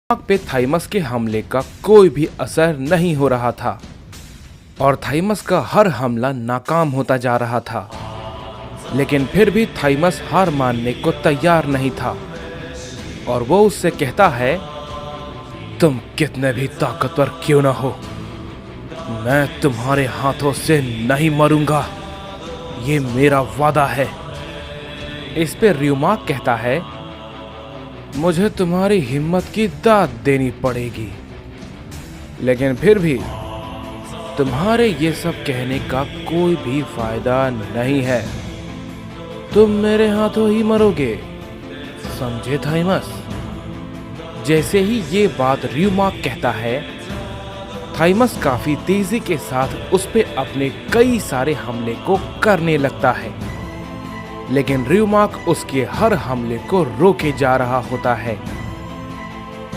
आग पे थाइमस के हमले का कोई भी असर नहीं हो रहा था और थाइमस का हर हमला नाकाम होता जा रहा था। लेकिन फिर भी थाइमस हार मानने को तैयार नहीं था और वो उससे कहता है, तुम कितने भी ताकतवर क्यों ना हो, मैं तुम्हारे हाथों से नहीं मरूंगा, ये मेरा वादा है। इस पे र्यूमाक कहता है, मुझे तुम्हारी हिम्मत की दाद देनी पड़ेगी, लेकिन फिर भी तुम्हारे ये सब कहने का कोई भी फायदा नहीं है, तुम मेरे हाथों ही मरोगे, समझे थाइमस। जैसे ही ये बात र्यूमाक कहता है, थाइमस काफी तेजी के साथ उस पे अपने कई सारे हमले को करने लगता है, लेकिन र्यूमाक उसके हर हमले को रोके जा रहा होता है।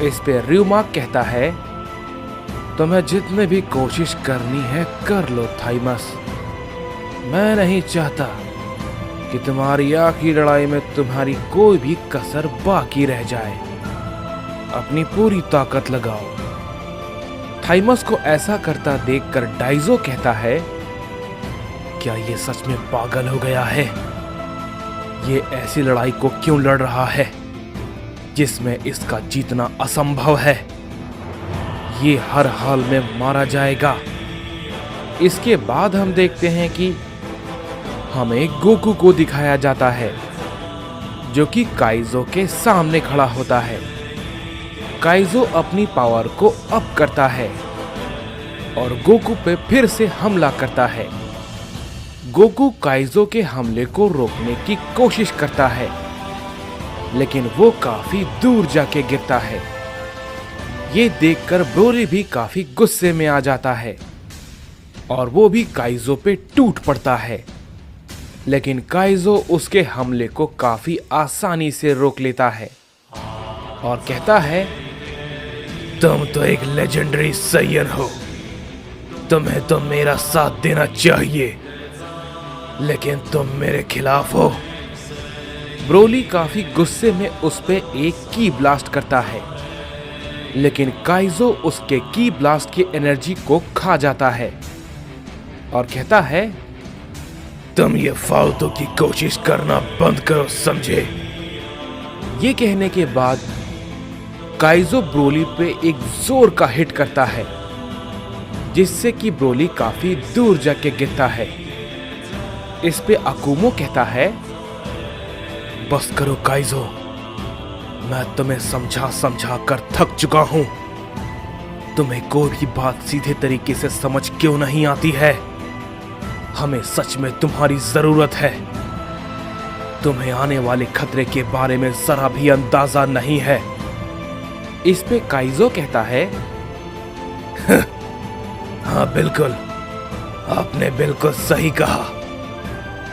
इस पे र्यूमाक कहता है, तुम्हें जितने भी कोशिश करनी है कर लो थाइमस, मैं नहीं चाहता कि तुम्हारी आखिरी लड़ाई में तुम्हारी कोई भी कसर बाकी रह जाए, अपनी पूरी ताकत लगाओ। थाइमस को ऐसा करता देखकर डाइजो कहता है, क्या ये सच में पागल हो गया है? ये ऐसी लड़ाई को क्यों लड़ रहा है जिसमें इसका जीतना असंभव है? ये हर हाल में मारा जाएगा। इसके बाद हम देखते हैं कि हमें गोकू को दिखाया जाता है, जो कि काइजो के सामने खड़ा होता है। काइजो अपनी पावर को अप करता है और गोकू पे फिर से हमला करता है। गोकू काइजो के हमले को रोकने की कोशिश करता है, लेकिन वो काफी दूर जाके गिरता है। ये देखकर ब्रोली भी काफी गुस्से में आ जाता है और वो भी काइजो पे टूट पड़ता है, लेकिन काइजो उसके हमले को काफी आसानी से रोक लेता है और कहता है, तुम तो एक लेजेंडरी सैयन हो, तुम्हें तो मेरा साथ देना चाहिए, लेकिन तुम मेरे खिलाफ हो। ब्रोली काफी गुस्से में उस पे एक की ब्लास्ट करता है, लेकिन काइजो उसके की ब्लास्ट की एनर्जी को खा जाता है और कहता है, तुम ये फालतू की कोशिश करना बंद करो, समझे। ये कहने के बाद काइजो ब्रोली पे एक जोर का हिट करता है, जिससे कि ब्रोली काफी दूर जाके गिरता है। इस पे अकुमो कहता है, बस करो काइजो, मैं तुम्हें समझा समझा कर थक चुका हूं। तुम्हें कोई भी बात सीधे तरीके से समझ क्यों नहीं आती है? हमें सच में तुम्हारी जरूरत है। तुम्हें आने वाले खतरे के बारे में जरा भी अंदाजा नहीं है। इस पे काइजो कहता है, हाँ बिल्कुल, आपने बिल्कुल सही कहा।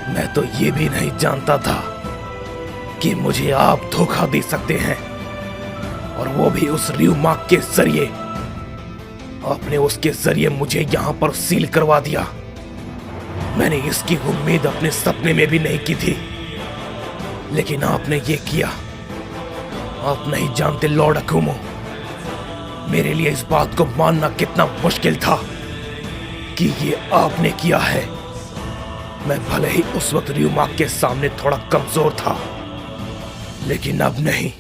मैं तो ये भी नहीं जानता था कि मुझे आप धोखा दे सकते हैं, और वो भी उस र्यूमाक के जरिए। आपने उसके जरिए मुझे यहां पर सील करवा दिया। मैंने इसकी उम्मीद अपने सपने में भी नहीं की थी, लेकिन आपने ये किया। आप नहीं जानते लॉर्ड अकुमो, मेरे लिए इस बात को मानना कितना मुश्किल था कि ये आपने किया है। मैं भले ही उस वक्त र्यूमाक के सामने थोड़ा कमजोर था, लेकिन अब नहीं।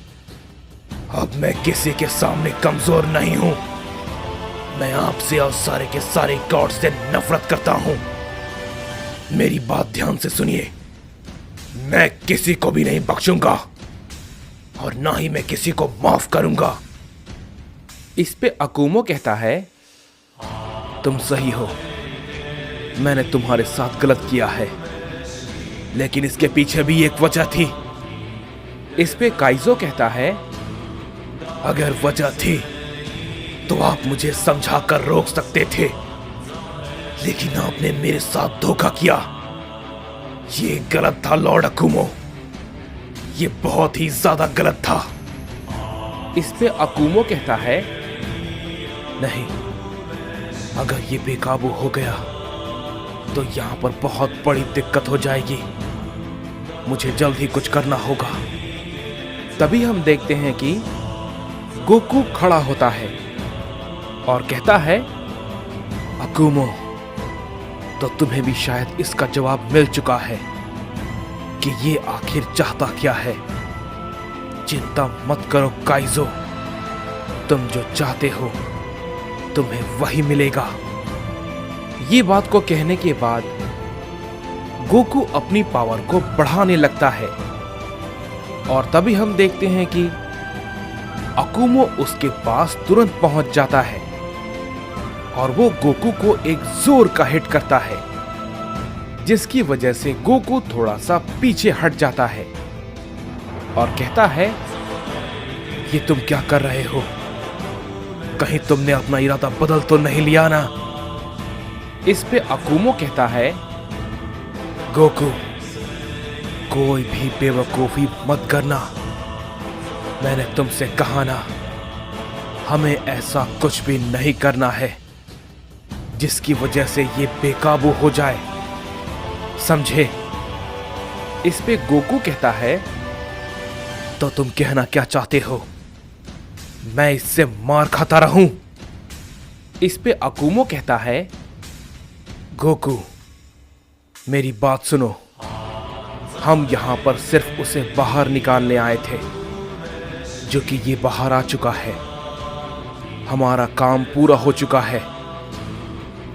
अब मैं किसी के सामने कमजोर नहीं हूं। मैं आपसे और सारे के सारे गॉड से नफरत करता हूं। मेरी बात ध्यान से सुनिए, मैं किसी को भी नहीं बख्शूंगा और ना ही मैं किसी को माफ करूंगा। इस पे अकुमो कहता है, तुम सही हो, मैंने तुम्हारे साथ गलत किया है, लेकिन इसके पीछे भी एक वजह थी। इस पे काइजो कहता है, अगर वजह थी तो आप मुझे समझा कर रोक सकते थे, लेकिन आपने मेरे साथ धोखा किया। ये गलत था लॉर्ड अकुमो, ये बहुत ही ज्यादा गलत था। इस पे अकुमो कहता है, नहीं, अगर ये बेकाबू हो गया तो यहां पर बहुत बड़ी दिक्कत हो जाएगी। मुझे जल्द ही कुछ करना होगा। तभी हम देखते हैं कि गोकू खड़ा होता है और कहता है, अकुमो, तो तुम्हें भी शायद इसका जवाब मिल चुका है कि ये आखिर चाहता क्या है। चिंता मत करो काइजो, तुम जो चाहते हो तुम्हें वही मिलेगा। ये बात को कहने के बाद गोकू अपनी पावर को बढ़ाने लगता है और तभी हम देखते हैं कि अकुमो उसके पास तुरंत पहुंच जाता है और वो गोकू को एक जोर का हिट करता है, जिसकी वजह से गोकू थोड़ा सा पीछे हट जाता है और कहता है, ये तुम क्या कर रहे हो? कहीं तुमने अपना इरादा बदल तो नहीं लिया ना? इस पे अकुमो कहता है, गोकू, कोई भी बेवकूफी मत करना। मैंने तुमसे कहा ना, हमें ऐसा कुछ भी नहीं करना है जिसकी वजह से ये बेकाबू हो जाए, समझे? इस पे गोकू कहता है, तो तुम कहना क्या चाहते हो? मैं इससे मार खाता रहूं? इस पे अकुमो कहता है, गोकू, मेरी बात सुनो। हम यहां पर सिर्फ उसे बाहर निकालने आए थे, जो कि ये बाहर आ चुका है। हमारा काम पूरा हो चुका है।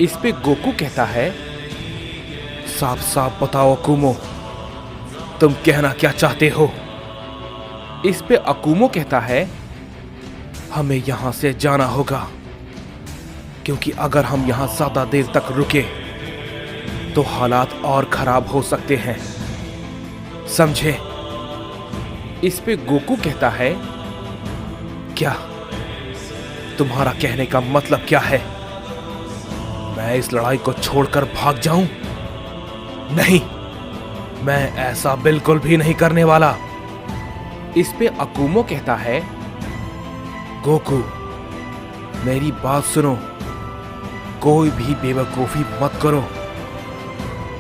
इस पे गोकू कहता है, साफ साफ बताओ अकुमो, तुम कहना क्या चाहते हो? इस पे अकुमो कहता है, हमें यहां से जाना होगा, क्योंकि अगर हम यहां ज्यादा देर तक रुके तो हालात और खराब हो सकते हैं, समझे? इस पे गोकू कहता है, क्या तुम्हारा कहने का मतलब क्या है? मैं इस लड़ाई को छोड़कर भाग जाऊं? नहीं, मैं ऐसा बिल्कुल भी नहीं करने वाला। इस पे अकुमो कहता है, गोकू, मेरी बात सुनो, कोई भी बेवकूफी मत करो।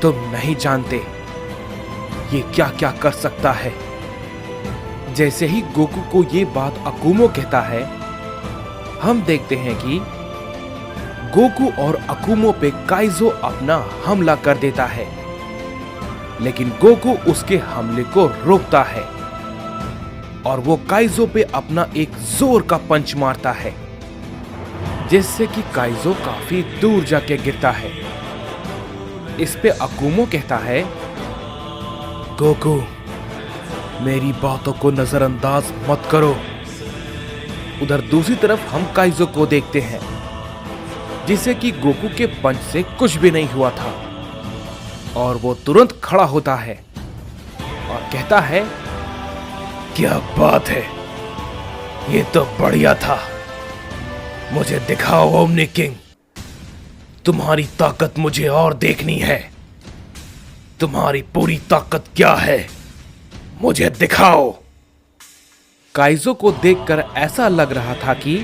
तुम नहीं जानते ये क्या क्या कर सकता है। जैसे ही गोकू को ये बात अकुमो कहता है, हम देखते हैं कि गोकू और अकुमो पे काइजो अपना हमला कर देता है, लेकिन गोकू उसके हमले को रोकता है और वो काइजो पे अपना एक जोर का पंच मारता है, जिससे कि काइजो काफी दूर जाके गिरता है। इस पे अकुमो कहता है, गोकू, मेरी बातों को नजरअंदाज मत करो। उधर दूसरी तरफ हम काइजो को देखते हैं, जिसे कि गोकू के पंच से कुछ भी नहीं हुआ था और वो तुरंत खड़ा होता है और कहता है, क्या बात है, ये तो बढ़िया था। मुझे दिखाओ ओमनी किंग, तुम्हारी ताकत मुझे और देखनी है। तुम्हारी पूरी ताकत क्या है, मुझे दिखाओ। काइजो को देखकर ऐसा लग रहा था कि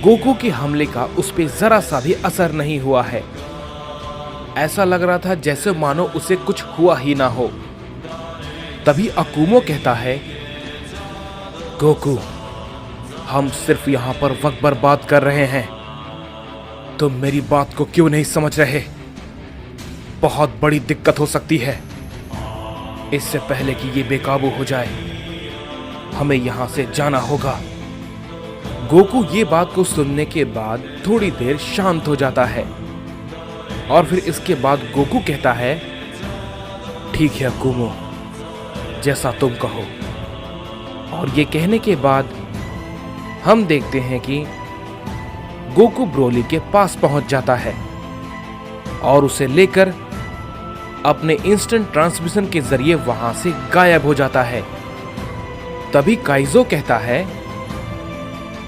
गोकू के हमले का उस पे जरा सा भी असर नहीं हुआ है। ऐसा लग रहा था जैसे मानो उसे कुछ हुआ ही ना हो। तभी अकुमो कहता है, गोकू, हम सिर्फ यहां पर वक्त बर्बाद कर रहे हैं। तुम मेरी बात को क्यों नहीं समझ रहे? बहुत बड़ी दिक्कत हो सकती है। इससे पहले कि ये बेकाबू हो जाए, हमें यहां से जाना होगा। गोकू ये बात को सुनने के बाद थोड़ी देर शांत हो जाता है और फिर इसके बाद गोकू कहता है, ठीक है अकुमो, जैसा तुम कहो। और ये कहने के बाद हम देखते हैं कि गोकू ब्रोली के पास पहुंच जाता है और उसे लेकर अपने इंस्टेंट ट्रांसमिशन के जरिए वहां से गायब हो जाता है। तभी काइजो कहता है,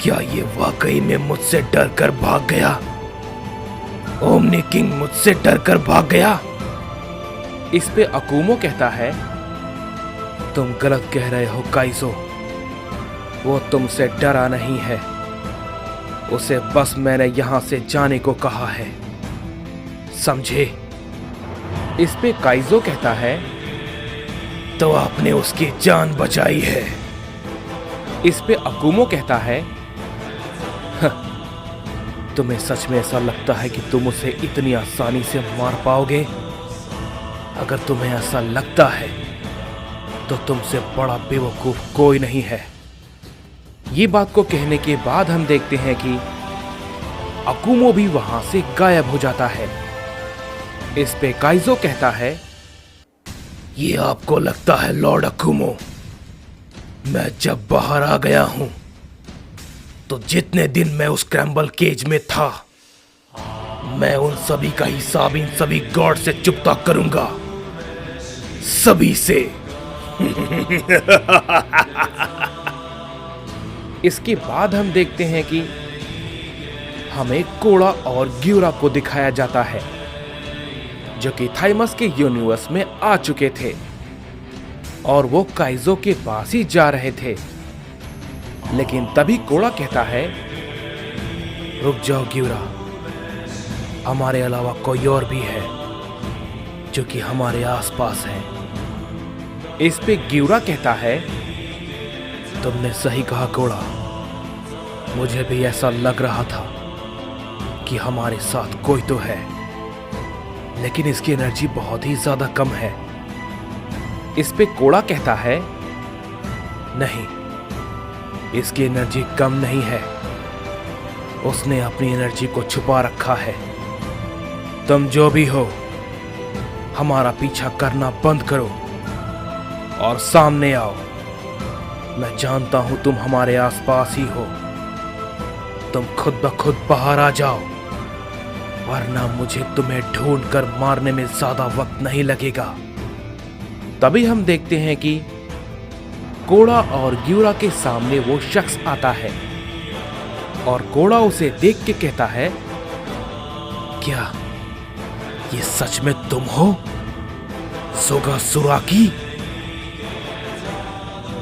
क्या ये वाकई में मुझसे डरकर भाग गया? ओमनी किंग मुझसे डरकर भाग गया? इस पे अकुमो कहता है, तुम गलत कह रहे हो काइजो, वो तुमसे डरा नहीं है। उसे बस मैंने यहां से जाने को कहा है, समझे? इस पे काइजो कहता है, तो आपने उसकी जान बचाई है। इस पे अकुमो कहता है, तुम्हें सच में ऐसा लगता है कि तुम उसे इतनी आसानी से मार पाओगे? अगर तुम्हें ऐसा लगता है तो तुमसे बड़ा बेवकूफ कोई नहीं है। ये बात को कहने के बाद हम देखते हैं कि अकुमो भी वहां से गायब हो जाता है। इस पे काइजो कहता है, ये आपको लगता है लॉर्ड अकुमो, मैं जब बाहर आ गया हूं तो जितने दिन मैं उस क्रैम्बल केज में था, मैं उन सभी का हिसाब इन सभी गॉड से चुकता करूंगा, सभी से। इसके बाद हम देखते हैं कि हमें कोड़ा और ग्यूरा को दिखाया जाता है, जो कि थाइमस के यूनिवर्स में आ चुके थे और वो काइजो के पास ही जा रहे थे। लेकिन तभी कोड़ा कहता है, रुक जाओ ग्यूरा, हमारे अलावा कोई और भी है जो कि हमारे आसपास है। इस पे ग्यूरा कहता है, तुमने सही कहा कोड़ा, मुझे भी ऐसा लग रहा था कि हमारे साथ कोई तो है, लेकिन इसकी एनर्जी बहुत ही ज्यादा कम है। इस पे कोड़ा कहता है, नहीं, इसकी एनर्जी कम नहीं है, उसने अपनी एनर्जी को छुपा रखा है। तुम जो भी हो, हमारा पीछा करना बंद करो और सामने आओ। मैं जानता हूं तुम हमारे आसपास ही हो, तुम खुद ब खुद बाहर आ जाओ, वरना मुझे तुम्हें ढूंढकर मारने में ज्यादा वक्त नहीं लगेगा। तभी हम देखते हैं कि कोड़ा और ग्यूरा के सामने वो शख्स आता है और कोड़ा उसे देख के कहता है, क्या ये सच में तुम हो, सोगा सुराकी?